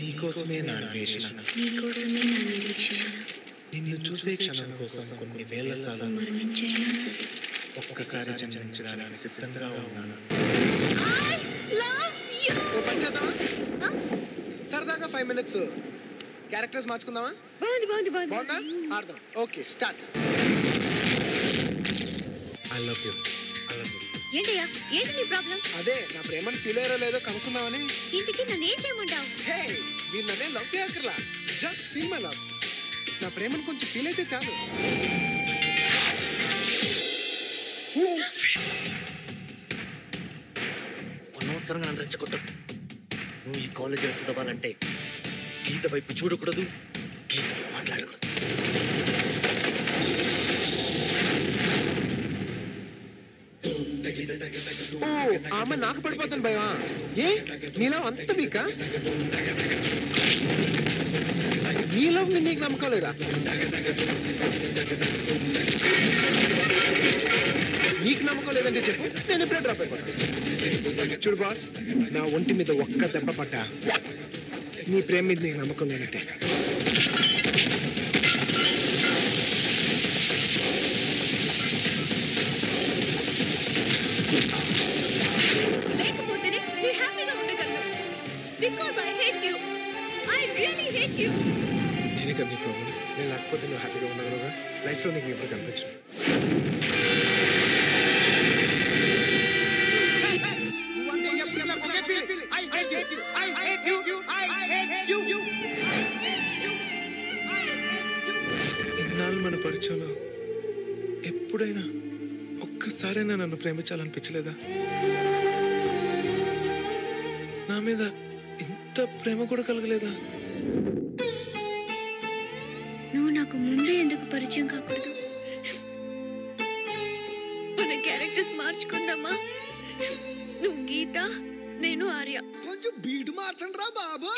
నీకోసమే నా అన్వేషణ, నీకోసమే నా నిరీక్షణ, నిన్ను చూసే క్షణం కోసం కొన్ని వేల సార్లు మరణించైనా సరే ఒక్కసారి జన్మించడానికి సిద్ధంగా ఉన్నాను. సరదాగా 5 minutes క్యారెక్టర్స్ మార్చుకుందామా? బాగుందా? ఆడదాం. Okay, start. I love you. ఏంటయ్యా, ఏంటి నీ ప్రాబ్లం? అదే నా ప్రేమను ఫీల్ అయ్యారో లేదో కనుక్కుందామని. ఇంటికి నన్ను ఏం చేయమంటావు? హే, మీరు నన్నే లవ్ చేయక్కర్లా, జస్ట్ ఫీల్ మై లవ్. నా ప్రేమను కొంచెం ఫీల్ అయితే చాలు. అనవసరంగా నన్ను రెచ్చగొట్టు. నువ్వు ఈ కాలేజీలో చదవాలంటే గీత వైపు చూడకూడదు, గీతతో మాట్లాడకూడదు. ఆమె నాకు పడిపోతాను భయమా? ఏ నీలో అంత వీకా? నీ లవ్ మీద నీకు నమ్మకం లేదా? నీకు నమ్మకం లేదంటే చెప్పు, నేను ఇప్పుడే డ్రాప్ అయిపోతాను. చూడు బాస్, నా ఒంటి మీద ఒక్క దెబ్బ పట్టా నీ ప్రేమ మీద నీకు నమ్మకం లేనట్టే. లేకపోతేనే నీ హ్యాపీగా ఉండగలను. Because I hate you. I really hate you. నేనే కదా నీ ప్రాబ్లం. నేను లేకపోతే నువ్వు హ్యాపీగా ఉండగలవుగా? లైఫ్లో నీకు ఎప్పుడు కనిపించు. ఇన్నాళ్ళు మన పరిచయంలో ఎప్పుడైనా ఒక్కసారైనా నన్ను ప్రేమించాలనిపించలేదా? నా మీద ఇంత ప్రేమ కూడా కలగలేదా? నువ్వు నాకు ముందే ఎందుకు పరిచయం కాకూడదు? మన క్యారెక్టర్స్ మార్చుకుందామా? నువ్వు గీత, నేను ఆర్య. కొంచెం బీట్ మార్చండి రా బాబు.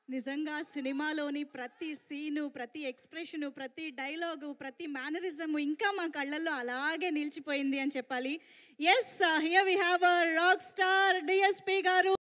నిజంగా సినిమాలోని ప్రతి సీను, ప్రతి ఎక్స్ప్రెషను, ప్రతి డైలాగు, ప్రతి మేనరిజము ఇంకా మా కళ్ళల్లో అలాగే నిలిచిపోయింది అని చెప్పాలి. Yes, here we have a rock star DSP గారు.